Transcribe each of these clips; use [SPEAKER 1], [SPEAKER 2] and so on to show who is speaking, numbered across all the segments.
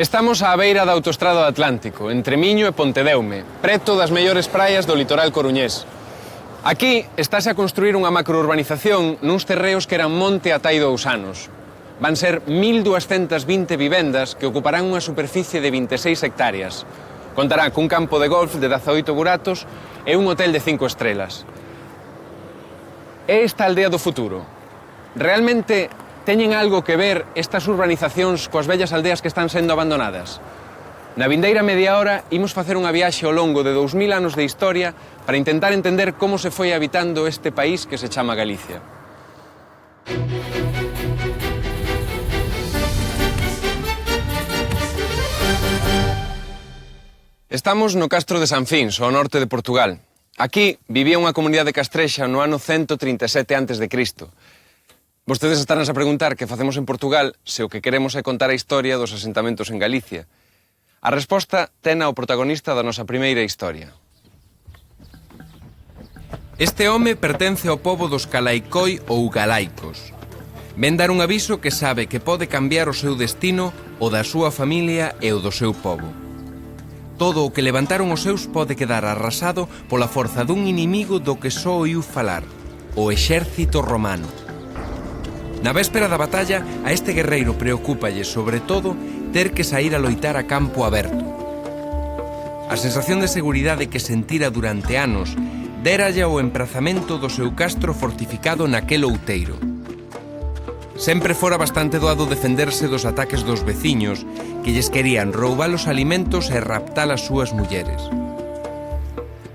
[SPEAKER 1] Estamos á beira da autoestrada do Atlántico, entre Miño e Pontedeume, preto das mellores praias do litoral coruñés. Aquí estáse a construir unha macrourbanización nuns terreos que eran monte atai 2 anos. Van ser 1.220 vivendas que ocuparán unha superficie de 26 hectáreas. Contará cun campo de golf de 18 buratos e un hotel de 5 estrelas. É esta aldea do futuro. Realmente teñen algo que ver estas urbanizacións coas vellas aldeas que están sendo abandonadas? Na vindeira media hora imos facer unha viaxe ao longo de 2000 anos de historia para intentar entender como se foi habitando este país que se chama Galicia. Estamos no Castro de Sanfins, ao norte de Portugal. Aquí vivía unha comunidade castrexa no ano 137 a.C. Vostedes estarán a preguntar que facemos en Portugal se o que queremos é contar a historia dos asentamentos en Galicia. A resposta tena o protagonista da nosa primeira historia. Este home pertence ao pobo dos Calaicoi ou Galaicos. Ven dar un aviso que sabe que pode cambiar o seu destino, o da súa familia e o do seu pobo. Todo o que levantaron os seus pode quedar arrasado pola forza dun inimigo do que só oiu falar, o exército romano. Na véspera da batalla, a este guerreiro preocúpalle, sobre todo, ter que sair a loitar a campo aberto. A sensación de seguridade que sentira durante anos déralle o emprazamento do seu castro fortificado naquel outeiro. Sempre fora bastante doado defenderse dos ataques dos veciños que lles querían roubar os alimentos e raptar as súas mulleres.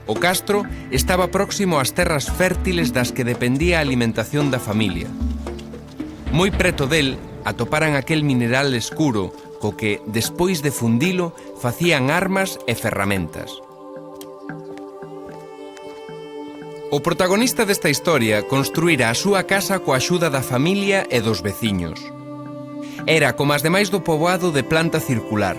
[SPEAKER 1] O castro estaba próximo ás terras fértiles das que dependía a alimentación da familia. Moi preto del atoparan aquel mineral escuro co que, despois de fundilo, facían armas e ferramentas. O protagonista desta historia construíra a súa casa coa axuda da familia e dos veciños. Era como as demais do poboado de planta circular.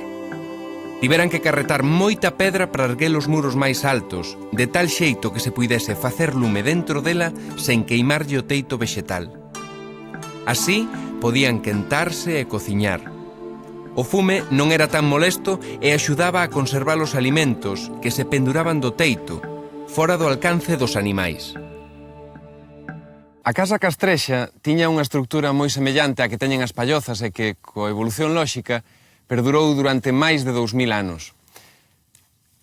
[SPEAKER 1] Tiveran que carretar moita pedra para erguer os muros máis altos, de tal xeito que se puidese facer lume dentro dela sen queimarlle o teito vexetal. Así, podían quentarse e cociñar. O fume non era tan molesto e axudaba a conservar os alimentos que se penduraban do teito, fora do alcance dos animais. A casa castrexa tiña unha estructura moi semellante á que teñen as pallozas e que, coa evolución lóxica, perdurou durante máis de 2000 anos.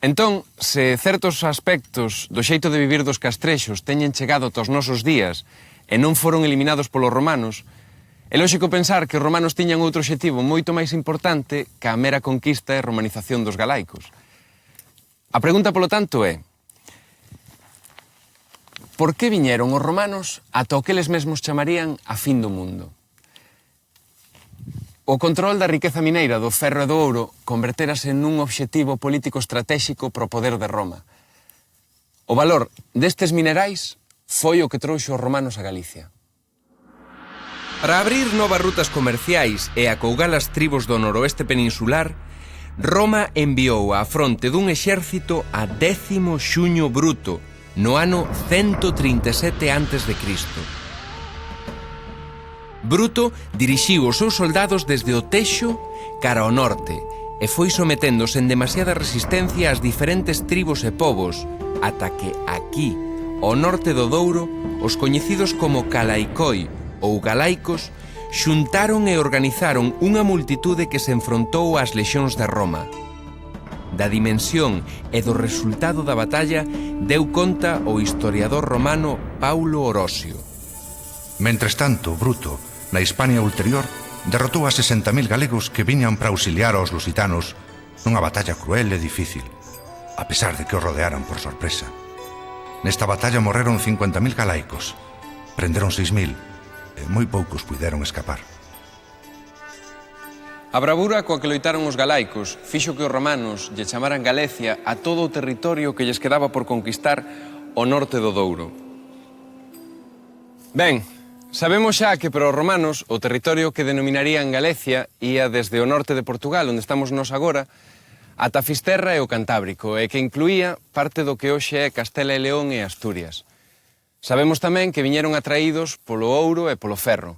[SPEAKER 1] Entón, se certos aspectos do xeito de vivir dos castrexos teñen chegado aos nosos días e non foron eliminados polos romanos, é lóxico pensar que os romanos tiñan outro obxectivo moito máis importante que a mera conquista e romanización dos galaicos. A pregunta, polo tanto, é: por que viñeron os romanos ata o que eles mesmos chamarían a fin do mundo? O control da riqueza mineira do ferro e do ouro converterase nun obxectivo político estratéxico para o poder de Roma. O valor destes minerais foi o que trouxo os romanos a Galicia. Para abrir novas rutas comerciais e acougar as tribos do noroeste peninsular, Roma enviou á fronte dun exército a 10º Xuño Bruto, no ano 137 a.C. Bruto dirixiu os seus soldados desde o Texo cara ao norte e foi sometendo sen demasiada resistencia as diferentes tribos e povos, ata que aquí, ao norte do Douro, os coñecidos como Calaicoi ou Galaicos xuntaron e organizaron unha multitude que se enfrontou ás lexións de Roma. Da dimensión e do resultado da batalla deu conta o historiador romano Paulo Orosio.
[SPEAKER 2] Mentres tanto, Bruto, na Hispania ulterior, derrotou a 60.000 galegos que viñan para auxiliar aos lusitanos nunha batalla cruel e difícil, a pesar de que os rodearan por sorpresa. Nesta batalla morreron 50.000 galaicos, prenderon 6.000 e moi poucos puideron escapar.
[SPEAKER 1] A bravura coa que loitaron os galaicos fixo que os romanos lle chamaran Galicia a todo o territorio que lles quedaba por conquistar ao norte do Douro. Ben, sabemos xa que para os romanos o territorio que denominarían Galicia ía desde o norte de Portugal, onde estamos nós agora, ata Fisterra e o Cantábrico, e que incluía parte do que hoxe é Castela e León e Asturias. Sabemos tamén que viñeron atraídos polo ouro e polo ferro.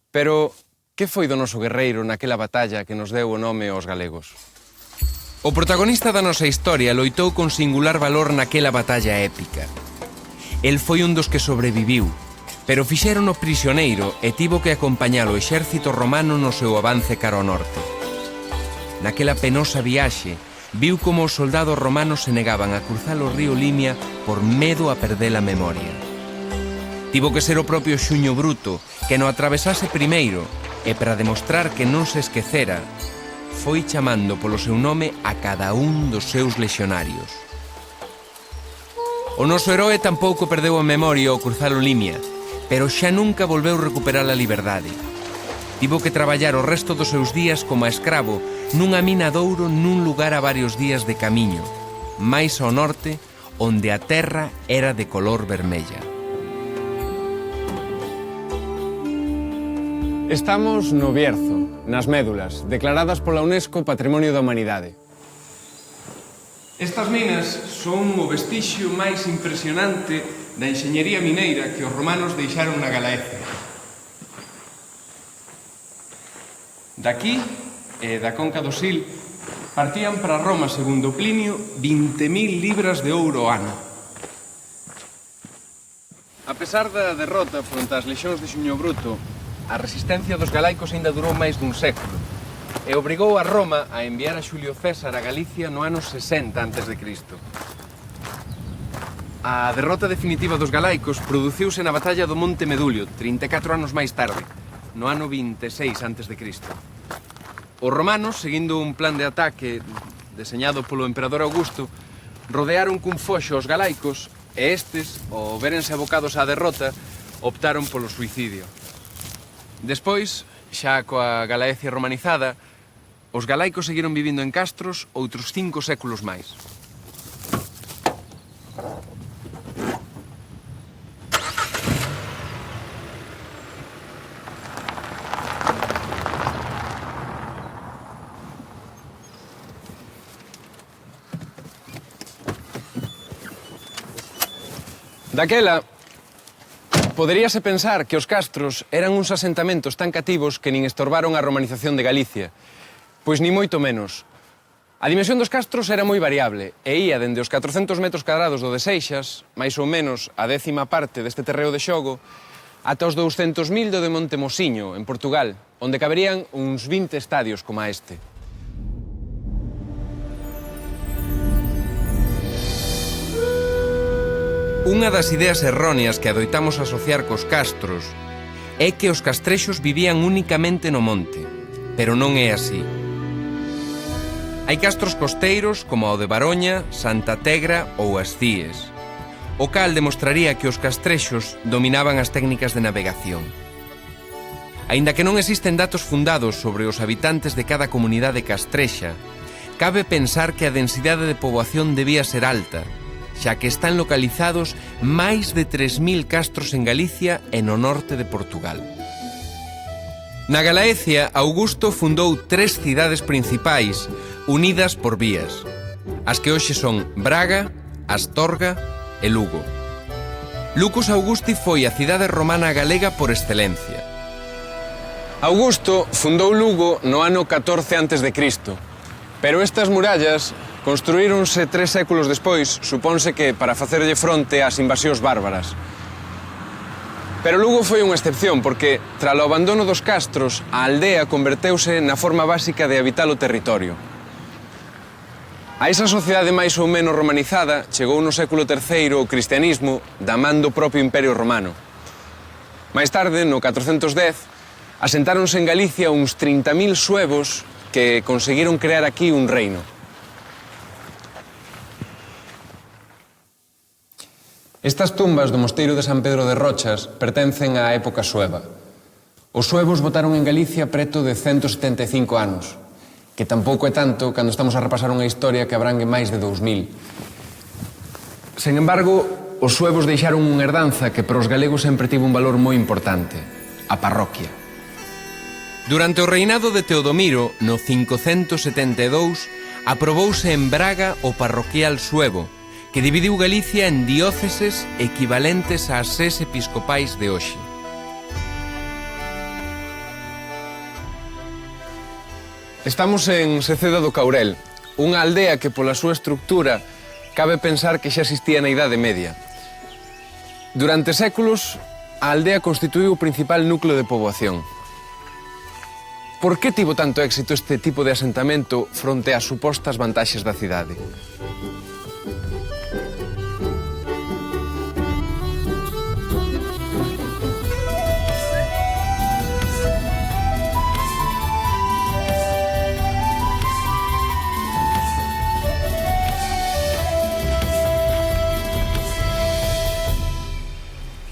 [SPEAKER 1] Pero Que foi do noso guerreiro naquela batalla que nos deu o nome aos galegos? O protagonista da nosa historia loitou con singular valor naquela batalla épica. El foi un dos que sobreviviu, pero fixérono prisioneiro e tivo que acompañar o exército romano no seu avance cara ao norte. Naquela penosa viaxe, viu como os soldados romanos se negaban a cruzar o río Limia por medo a perder a memoria. Tivo que ser o propio Xuño Bruto que no atravesase primeiro e para demostrar que non se esquecera, foi chamando polo seu nome a cada un dos seus lexionarios. O noso heroe tampouco perdeu a memoria ao cruzar o Limia, pero xa nunca volveu recuperar a liberdade. Tivo que traballar o resto dos seus días como a escravo nunha mina de ouro nun lugar a varios días de camiño, máis ao norte, onde a terra era de color vermella. Estamos no Bierzo, nas Médulas, declaradas pola UNESCO Patrimonio da Humanidade. Estas minas son o vestixio máis impresionante da enxeñería mineira que os romanos deixaron na Galaecia. Daqui, e da conca do Sil, partían para Roma, segundo Plinio, 20.000 libras de ouro ao ano. A pesar da derrota fronte ás lexións de Xuño Bruto, a resistencia dos galaicos aínda durou máis dun século e obrigou a Roma a enviar a Xulio César a Galicia no ano 60 a.C. A derrota definitiva dos galaicos produciuse na batalla do Monte Medulio, 34 anos máis tarde, no ano 26 a.C. Os romanos, seguindo un plan de ataque deseñado polo emperador Augusto, rodearon cun foxo os galaicos e estes, ao verense abocados á derrota, optaron polo suicidio. Despois, xa coa Galaecia romanizada, os galaicos seguiron vivindo en castros outros 5 séculos máis. Daquela, poderíase pensar que os castros eran uns asentamentos tan cativos que nin estorbaron a romanización de Galicia. Pois ni moito menos. A dimensión dos castros era moi variable e ía dende os 400 metros cadrados do de Seixas, máis ou menos a 10ª parte deste terreo de xogo, ata os 200.000 do de Montemosiño, en Portugal, onde caberían uns 20 estadios como este. Unha das ideas erróneas que adoitamos asociar cos castros é que os castrexos vivían únicamente no monte, pero non é así. Hai castros costeiros como o de Baroña, Santa Tegra ou as Cíes, o cal demostraría que os castrexos dominaban as técnicas de navegación. Aínda que non existen datos fundados sobre os habitantes de cada comunidade castrexa, cabe pensar que a densidade de poboación debía ser alta, xa que están localizados máis de 3.000 castros en Galicia e no norte de Portugal. Na Galaecia, Augusto fundou 3 cidades principais unidas por vías, as que hoxe son Braga, Astorga e Lugo. Lucus Augusti foi a cidade romana galega por excelencia. Augusto fundou Lugo no ano 14 a.C., pero estas murallas construíronse 3 séculos despois, supónse que para facerlle fronte ás invasións bárbaras. Pero Lugo foi unha excepción, porque, tralo abandono dos castros, a aldea converteuse na forma básica de habitar o territorio. A esa sociedade máis ou menos romanizada chegou no século III o cristianismo da man do propio Imperio Romano. Máis tarde, no 410, asentáronse en Galicia uns 30.000 suevos que conseguiron crear aquí un reino. Estas tumbas do mosteiro de San Pedro de Rochas pertencen á época sueva. Os suevos votaron en Galicia preto de 175 anos, que tampouco é tanto cando estamos a repasar unha historia que abrangue máis de 2000. Sen embargo, os suevos deixaron unha herdanza que para os galegos sempre tivo un valor moi importante, a parroquia. Durante o reinado de Teodomiro, no 572, aprobouse en Braga o parroquial suevo, que dividiu Galicia en dióceses equivalentes ás 6 episcopais de hoxe. Estamos en Seceda do Caurel, unha aldea que pola súa estructura cabe pensar que xa existía na Idade Media. Durante séculos, a aldea constituíu o principal núcleo de poboación. Por que tivo tanto éxito este tipo de asentamento fronte ás supostas vantaxes da cidade?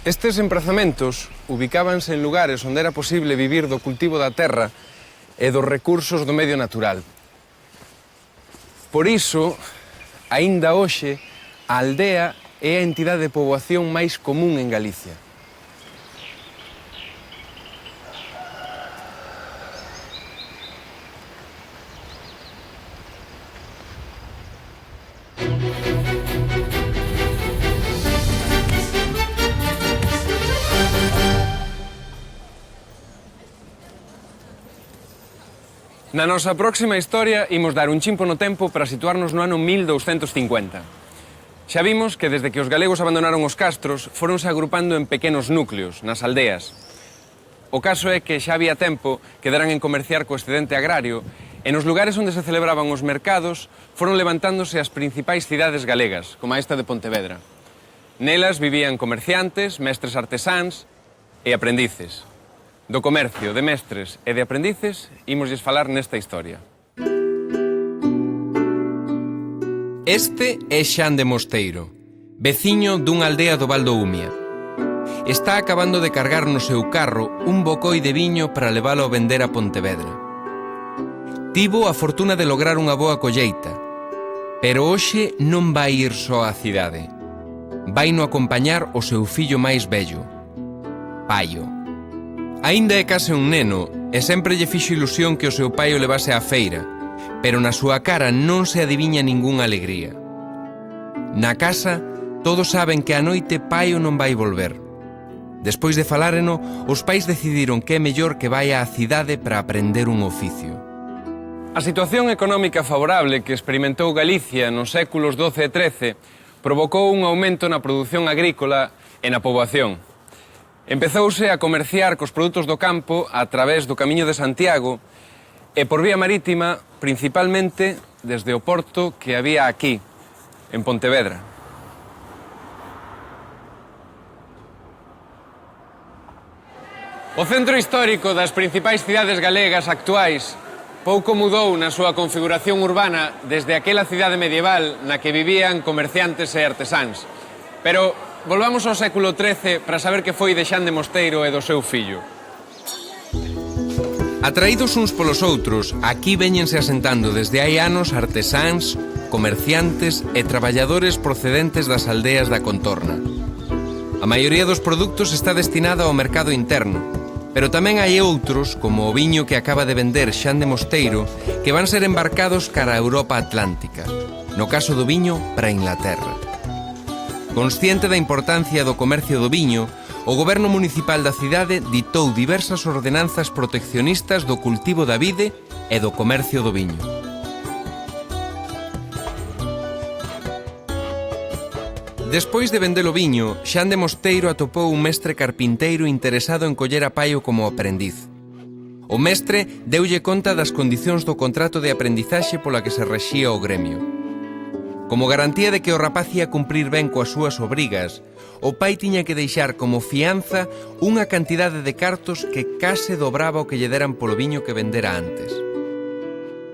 [SPEAKER 1] Estes emprazamentos ubicábanse en lugares onde era posible vivir do cultivo da terra e dos recursos do medio natural. Por iso, aínda hoxe, a aldea é a entidade de poboación máis común en Galicia. Na nosa próxima historia imos dar un chimpo no tempo para situarnos no ano 1250. Xa vimos que desde que os galegos abandonaron os castros foronse agrupando en pequenos núcleos, nas aldeas. O caso é que xa había tempo que deran en comerciar co excedente agrario e nos lugares onde se celebraban os mercados foron levantándose as principais cidades galegas, como esta de Pontevedra. Nelas vivían comerciantes, mestres artesáns e aprendices. Do comercio, de mestres e de aprendices, ímoslles falar nesta historia. Este é Xan de Mosteiro, veciño dunha aldea do Val do Umia. Está acabando de cargar no seu carro un bocoi de viño para leválo a vender a Pontevedra. Tivo a fortuna de lograr unha boa colleita, pero hoxe non vai ir só á cidade. Vaino acompañar o seu fillo máis vello, Paio. Aínda é case un neno e sempre lle fixo ilusión que o seu pai o levase á feira, pero na súa cara non se adiviña ningunha alegría. Na casa, todos saben que a noite Paio non vai volver. Despois de faláreno, os pais decidiron que é mellor que vai á cidade para aprender un oficio. A situación económica favorable que experimentou Galicia nos séculos XII e XIII provocou un aumento na produción agrícola e na poboación. Empezouse a comerciar cos produtos do campo a través do Camiño de Santiago e por vía marítima, principalmente desde o porto que había aquí, en Pontevedra. O centro histórico das principais cidades galegas actuais pouco mudou na súa configuración urbana desde aquela cidade medieval na que vivían comerciantes e artesáns. Pero volvamos ao século XIII para saber que foi de Xan de Mosteiro e do seu fillo. Atraídos uns polos outros, aquí véñense asentando desde hai anos artesáns, comerciantes e traballadores procedentes das aldeas da contorna. A maioría dos produtos está destinada ao mercado interno, pero tamén hai outros, como o viño que acaba de vender Xan de Mosteiro, que van ser embarcados cara a Europa Atlántica, no caso do viño para Inglaterra. Consciente da importancia do comercio do viño, o goberno municipal da cidade ditou diversas ordenanzas proteccionistas do cultivo da vide e do comercio do viño. Despois de vender o viño, Xan de Mosteiro atopou un mestre carpinteiro interesado en coller a Paio como aprendiz. O mestre deulle conta das condicións do contrato de aprendizaxe pola que se rexía o gremio. Como garantía de que o rapaz ia cumprir ben coas súas obrigas, o pai tiña que deixar como fianza unha cantidade de cartos que case dobraba o que lle deran polo viño que vendera antes.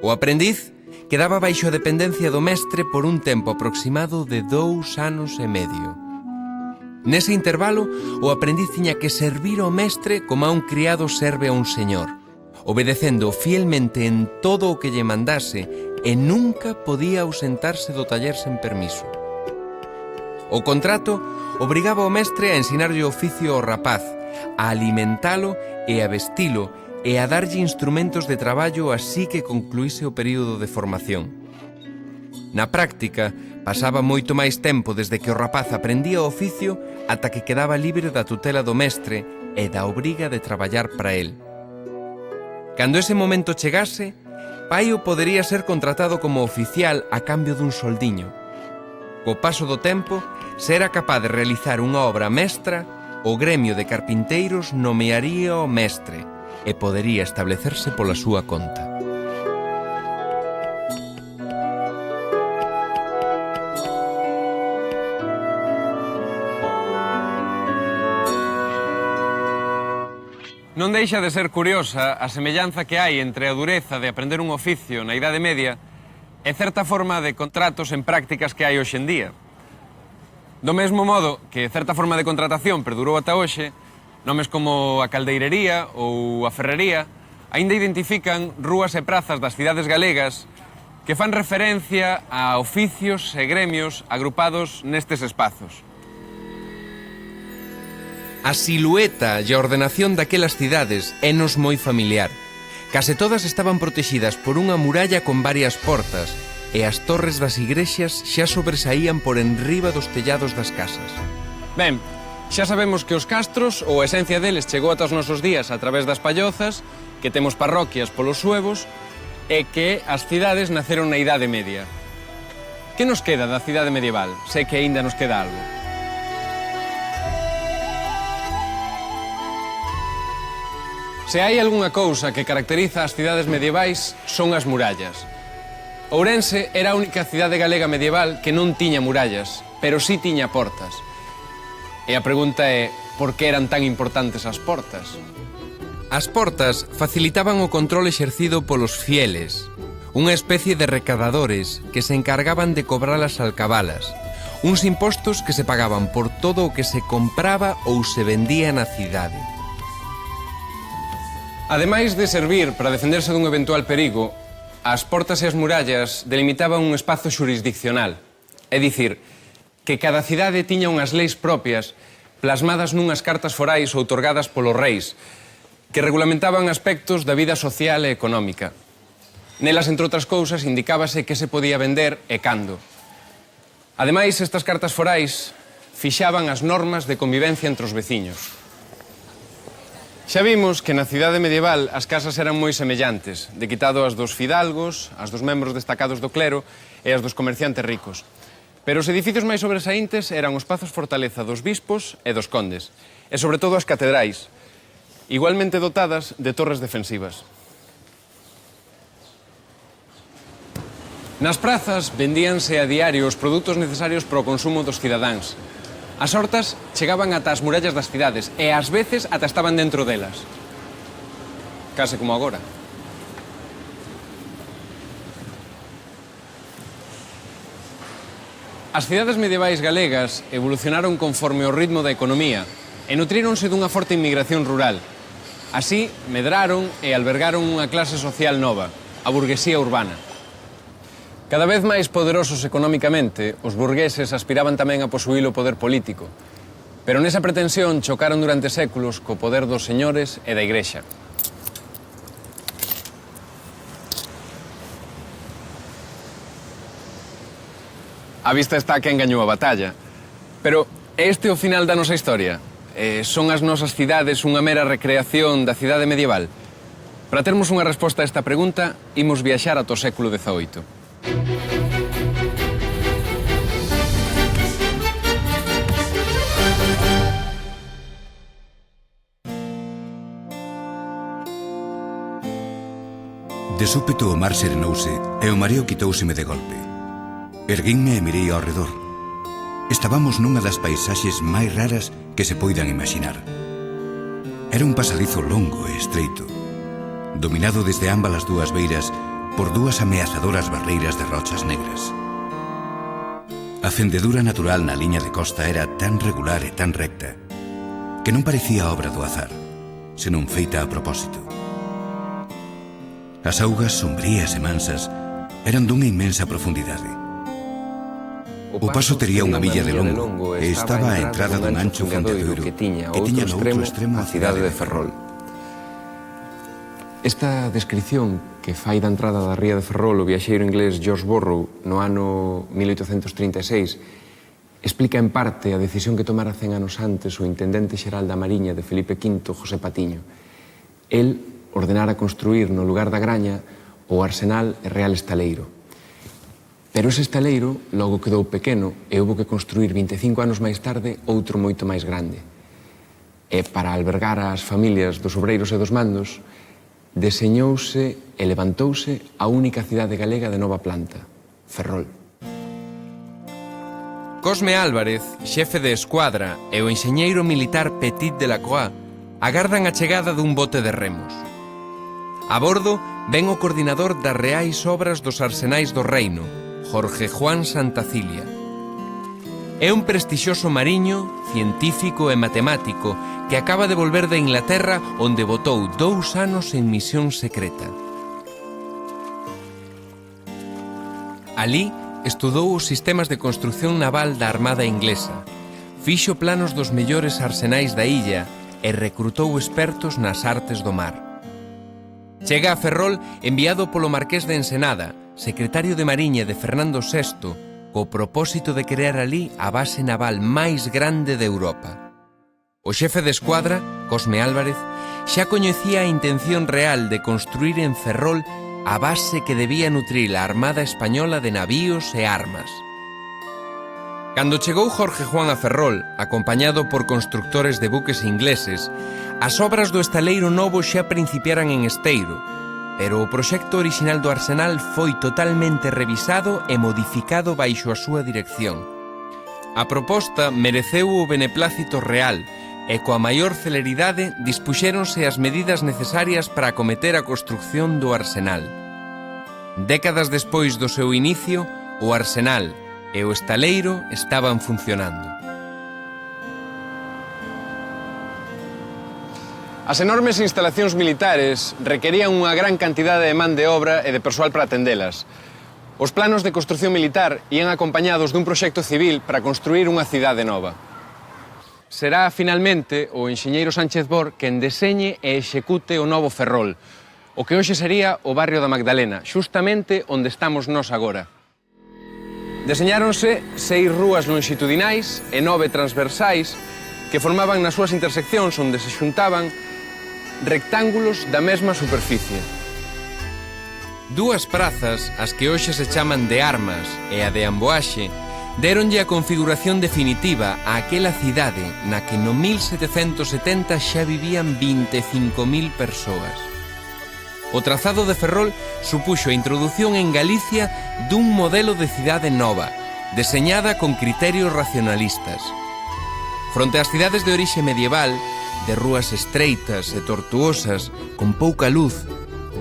[SPEAKER 1] O aprendiz quedaba baixo a dependencia do mestre por un tempo aproximado de 2 anos e medio. Nese intervalo, o aprendiz tiña que servir ao mestre como a un criado serve a un señor, obedecendo fielmente en todo o que lle mandase e nunca podía ausentarse do taller sen permiso. O contrato obrigaba o mestre a ensinarlle o oficio ao rapaz, a alimentalo e a vestilo e a darlle instrumentos de traballo así que concluíse o período de formación. Na práctica, pasaba moito máis tempo desde que o rapaz aprendía o oficio ata que quedaba libre da tutela do mestre e da obriga de traballar para el. Cando ese momento chegase, Paio podería ser contratado como oficial a cambio dun soldiño. Co paso do tempo, se era capaz de realizar unha obra mestra, o gremio de carpinteiros nomearía o mestre e podería establecerse pola súa conta.
[SPEAKER 3] Non deixa de ser curiosa a semellanza que hai entre a dureza de aprender un oficio na Idade Media e certa forma de contratos en prácticas que hai hoxe en día. Do mesmo modo que certa forma de contratación perdurou ata hoxe, nomes como a caldeirería ou a ferrería aínda identifican rúas e prazas das cidades galegas que fan referencia a oficios e gremios agrupados nestes espazos.
[SPEAKER 1] A silueta e a ordenación daquelas cidades énos moi familiar. Case todas estaban protexidas por unha muralla con varias portas e as torres das igrexas xa sobresaían por enriba dos tellados das casas.
[SPEAKER 3] Ben, xa sabemos que os castros, ou a esencia deles, chegou ata os nosos días a través das pallozas, que temos parroquias polos suevos, e que as cidades naceron na Idade Media. Que nos queda da cidade medieval? Sei que aínda nos queda algo. Se hai algunha cousa que caracteriza as cidades medievais son as murallas. Ourense era a única cidade galega medieval que non tiña murallas, pero sí tiña portas. E a pregunta é, por que eran tan importantes as portas?
[SPEAKER 1] As portas facilitaban o control exercido polos fieles, unha especie de recadadores que se encargaban de cobrar as alcabalas, uns impostos que se pagaban por todo o que se compraba ou se vendía na cidade.
[SPEAKER 3] Ademais de servir para defenderse dun eventual perigo, as portas e as murallas delimitaban un espazo xurisdiccional. É dicir, que cada cidade tiña unhas leis propias plasmadas nunhas cartas forais outorgadas polos reis, que regulamentaban aspectos da vida social e económica. Nelas, entre outras cousas, indicábase que se podía vender e cando. Ademais, estas cartas forais fixaban as normas de convivencia entre os veciños. Xa vimos que na cidade medieval as casas eran moi semellantes, de quitado as dos fidalgos, as dos membros destacados do clero e as dos comerciantes ricos. Pero os edificios máis sobresaíntes eran os pazos fortaleza dos bispos e dos condes, e sobre todo as catedrais, igualmente dotadas de torres defensivas. Nas prazas vendíanse a diario os produtos necesarios para o consumo dos cidadáns. As hortas chegaban ata as murallas das cidades e ás veces ata estaban dentro delas. Case como agora. As cidades medievais galegas evolucionaron conforme o ritmo da economía e nutríronse dunha forte inmigración rural. Así, medraron e albergaron unha clase social nova, a burguesía urbana. Cada vez máis poderosos económicamente, os burgueses aspiraban tamén a posuír o poder político, pero nesa pretensión chocaron durante séculos co poder dos señores e da Igrexa. A vista está quen gañou a batalla, pero este é o final da nosa historia. Son as nosas cidades unha mera recreación da cidade medieval? Para termos unha resposta a esta pregunta, imos viaxar ata o século XVIII.
[SPEAKER 2] De súpeto o mar serenouse e o mareo quitóuseme de golpe. Erguínme e mirei ao redor. Estábamos nunha das paisaxes máis raras que se poidan imaginar. Era un pasadizo longo e estreito, dominado desde ambas as dúas beiras por dúas ameazadoras barreiras de rochas negras. A fendedura natural na liña de costa era tan regular e tan recta que non parecía obra do azar, senón feita a propósito. As augas sombrías e mansas eran dunha inmensa profundidade. O paso tería unha milla de longo e estaba á entrada dun ancho fondeadoiro que tiña no outro extremo a cidade de Ferrol.
[SPEAKER 3] Esta descripción que fai da entrada da ría de Ferrol o viaxeiro inglés George Borrow no ano 1836 explica en parte a decisión que tomara 100 anos antes o intendente xeral da Mariña de Felipe V, José Patiño. El ordenara construir no lugar da Graña o Arsenal e Real Estaleiro. Pero ese estaleiro logo quedou pequeno e houve que construir 25 anos máis tarde outro moito máis grande. E para albergar as familias dos obreiros e dos mandos, deseñouse e levantouse a única cidade galega de nova planta, Ferrol.
[SPEAKER 1] Cosme Álvarez, xefe de escuadra, e o enxeñeiro militar Petit de la Croix agardan a chegada dun bote de remos. A bordo ven o coordinador das reais obras dos arsenais do reino, Jorge Juan Santacilia. É un prestixioso mariño, científico e matemático que acaba de volver de Inglaterra onde botou 2 anos en misión secreta. Alí estudou os sistemas de construción naval da Armada Inglesa, fixo planos dos mellores arsenais da illa e recrutou expertos nas artes do mar. Chega a Ferrol enviado polo Marqués de Ensenada, secretario de Mariña de Fernando VI, co propósito de crear ali a base naval máis grande de Europa. O xefe de escuadra, Cosme Álvarez, xa coñecía a intención real de construir en Ferrol a base que debía nutrir a Armada Española de navíos e armas. Cando chegou Jorge Juan a Ferrol, acompañado por constructores de buques ingleses, as obras do estaleiro novo xa principiaran en Esteiro, pero o proxecto orixinal do arsenal foi totalmente revisado e modificado baixo a súa dirección. A proposta mereceu o beneplácito real e coa maior celeridade dispuxéronse as medidas necesarias para acometer a construcción do arsenal. Décadas despois do seu inicio, o arsenal e o estaleiro estaban funcionando.
[SPEAKER 3] As enormes instalacións militares requerían unha gran cantidade de man de obra e de persoal para atendelas. Os planos de construción militar ían acompañados dun proxecto civil para construir unha cidade nova. Será, finalmente, o enxeñeiro Sánchez Bor quen deseñe e execute o novo Ferrol, o que hoxe sería o barrio da Magdalena, xustamente onde estamos nós agora. Deseñáronse 6 rúas longitudinais e 9 transversais que formaban nas súas interseccións onde se xuntaban rectángulos da mesma superficie.
[SPEAKER 1] 2 prazas, as que hoxe se chaman de Armas e a de Amboaxe, déronlle a configuración definitiva a aquela cidade na que no 1770 xa vivían 25.000 persoas. O trazado de Ferrol supuxo a introdución en Galicia dun modelo de cidade nova, deseñada con criterios racionalistas. Fronte ás cidades de orixe medieval, de rúas estreitas e tortuosas, con pouca luz,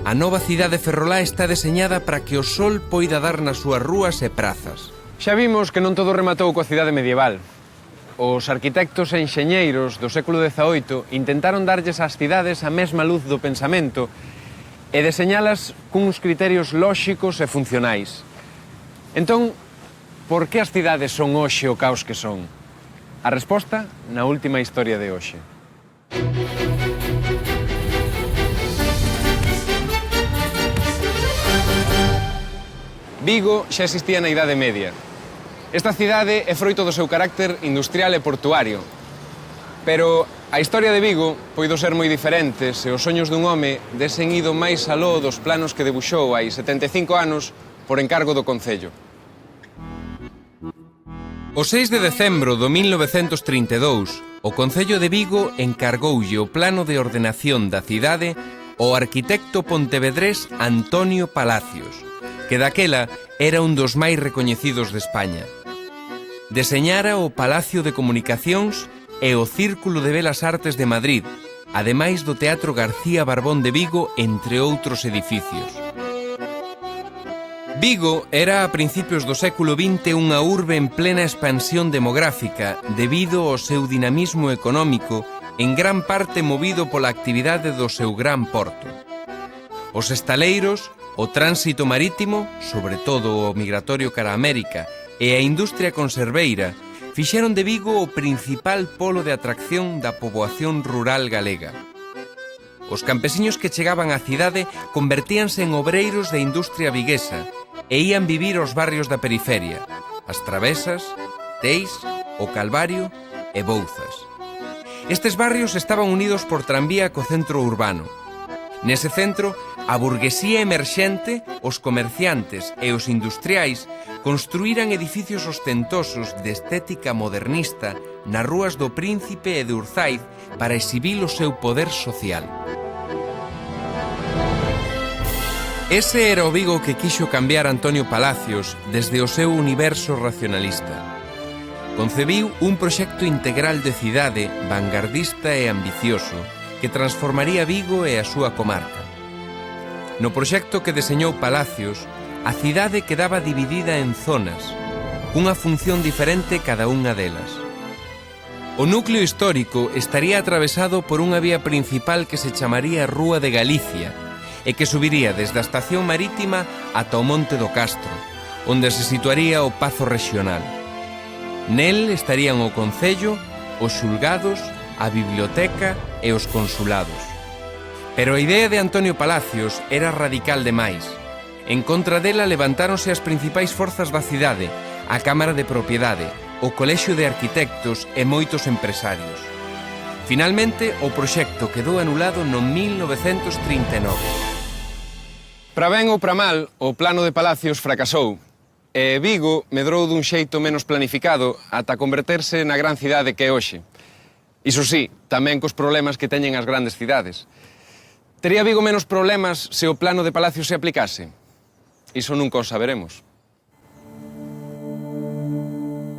[SPEAKER 1] a nova cidade ferrolá está deseñada para que o sol poida dar nas súas rúas e prazas.
[SPEAKER 3] Xa vimos que non todo rematou coa cidade medieval. Os arquitectos e enxeñeiros do século XVIII intentaron darlles ás cidades a mesma luz do pensamento e deseñalas cuns criterios lóxicos e funcionais. Entón, por que as cidades son hoxe o caos que son? A resposta na última historia de hoxe. Vigo xa existía na Idade Media. Esta cidade é froito do seu carácter industrial e portuario. Pero a historia de Vigo poido ser moi diferente se os soños dun home desen ido máis aló dos planos que debuxou hai 75 anos por encargo do Concello.
[SPEAKER 1] O 6 de decembro do 1932, o Concello de Vigo encargoulle o plano de ordenación da cidade ao arquitecto pontevedrés Antonio Palacios, que daquela era un dos máis recoñecidos de España. Deseñara o Palacio de Comunicacións e o Círculo de Belas Artes de Madrid, ademais do Teatro García Barbón de Vigo, entre outros edificios. Vigo era a principios do século XX unha urbe en plena expansión demográfica debido ao seu dinamismo económico, en gran parte movido pola actividade do seu gran porto. Os estaleiros, o tránsito marítimo, sobre todo o migratorio cara a América, e a industria conserveira, fixeron de Vigo o principal polo de atracción da poboación rural galega. Os campesiños que chegaban á cidade convertíanse en obreiros da industria viguesa e ían vivir aos barrios da periferia, as Travesas, Teis, o Calvario e Bouzas. Estes barrios estaban unidos por tranvía co centro urbano. Nese centro A burguesía emerxente, os comerciantes e os industriais construíran edificios ostentosos de estética modernista nas rúas do Príncipe e de Urzaiz para exhibir o seu poder social. Ese era o Vigo que quixo cambiar Antonio Palacios desde o seu universo racionalista. Concebiu un proxecto integral de cidade vanguardista e ambicioso que transformaría Vigo e a súa comarca. No proxecto que deseñou Palacios, a cidade quedaba dividida en zonas, cunha función diferente cada unha delas. O núcleo histórico estaría atravesado por unha vía principal que se chamaría Rúa de Galicia e que subiría desde a estación marítima ata o Monte do Castro, onde se situaría o Pazo Rexional. Nel estarían o Concello, os xulgados, a biblioteca e os consulados. Pero a idea de Antonio Palacios era radical demais. En contra dela levantáronse as principais forzas da cidade, a Cámara de Propiedade, o Colexio de Arquitectos e moitos empresarios. Finalmente, o proxecto quedou anulado no 1939.
[SPEAKER 3] Para ben ou para mal, o plano de Palacios fracasou e Vigo medrou dun xeito menos planificado ata converterse na gran cidade que é hoxe. Iso sí, tamén cos problemas que teñen as grandes cidades. Tería Vigo menos problemas se o plano de Palacios se aplicase? Iso nunca o saberemos.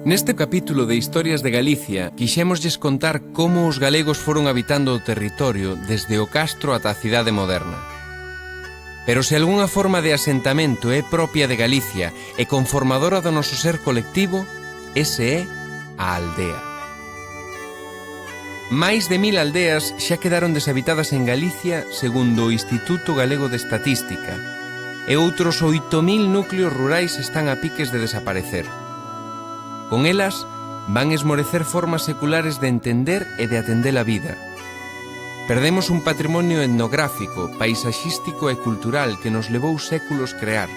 [SPEAKER 1] Neste capítulo de Historias de Galicia, quixémoslles contar como os galegos foron habitando o territorio desde o castro ata a cidade moderna. Pero se algunha forma de asentamento é propia de Galicia e conformadora do noso ser colectivo, ese é a aldea. Máis de 1000 aldeas xa quedaron deshabitadas en Galicia segundo o Instituto Galego de Estatística e outros 8000 núcleos rurais están a piques de desaparecer. Con elas van esmorecer formas seculares de entender e de atender a vida. Perdemos un patrimonio etnográfico, paisaxístico e cultural que nos levou séculos crear.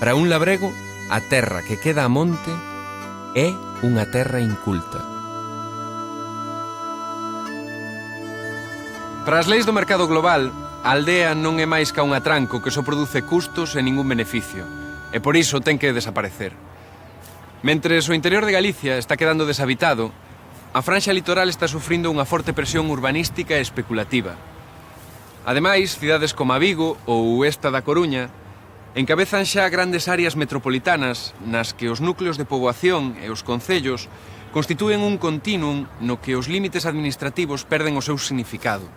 [SPEAKER 1] Para un labrego, a terra que queda a monte é unha terra inculta.
[SPEAKER 3] Para as leis do mercado global, a aldea non é máis ca un atranco que só produce custos e ningún beneficio, e por iso ten que desaparecer. Mentres o interior de Galicia está quedando deshabitado, a franxa litoral está sufrindo unha forte presión urbanística e especulativa. Ademais, cidades como a Vigo ou esta da Coruña encabezan xa grandes áreas metropolitanas nas que os núcleos de poboación e os concellos constitúen un continuum no que os límites administrativos perden o seu significado.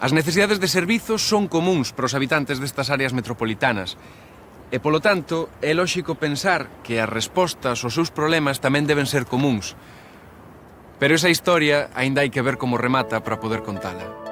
[SPEAKER 3] As necesidades de servizos son comuns para os habitantes destas áreas metropolitanas e, polo tanto, é lóxico pensar que as respostas aos seus problemas tamén deben ser comuns. Pero esa historia aínda hai que ver como remata para poder contala.